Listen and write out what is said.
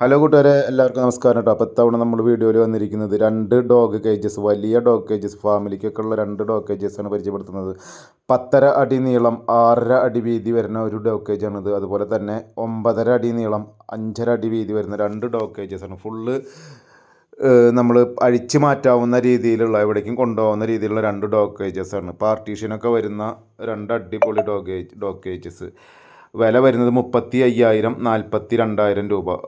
Hello കൂട്ടുകാരെ, എല്ലാവർക്കും നമസ്കാരം കേട്ടോ. അപ്പോൾ ഇത്തവണ നമ്മൾ വീഡിയോയിൽ വന്നിരിക്കുന്നത് 2 ഡോഗ് കേജസ്, വലിയ ഡോഗ് കേജസ്, ഫാമിലിക്കൊക്കെ ഉള്ള 2 ഡോഗ് കേജസാണ് പരിചയപ്പെടുത്തുന്നത്. 10.5 അടി നീളം, 6.5 അടി വീതി വരുന്ന ഒരു ഡോഗ് കേജാണിത്. അതുപോലെ തന്നെ 9.5 അടി നീളം, 5.5 അടി വീതി വരുന്ന 2 ഡോഗ് കേജസാണ്. ഫുള്ള് നമ്മൾ അഴിച്ചു മാറ്റാവുന്ന രീതിയിലുള്ള, എവിടേക്കും കൊണ്ടുപോകുന്ന രീതിയിലുള്ള 2 ഡോഗ് കേജസാണ്. പാർട്ടീഷനൊക്കെ വരുന്ന 2 അടിപൊളി ഡോഗ് കേജസ്. വില വരുന്നത് 35,000, 42,000 രൂപ.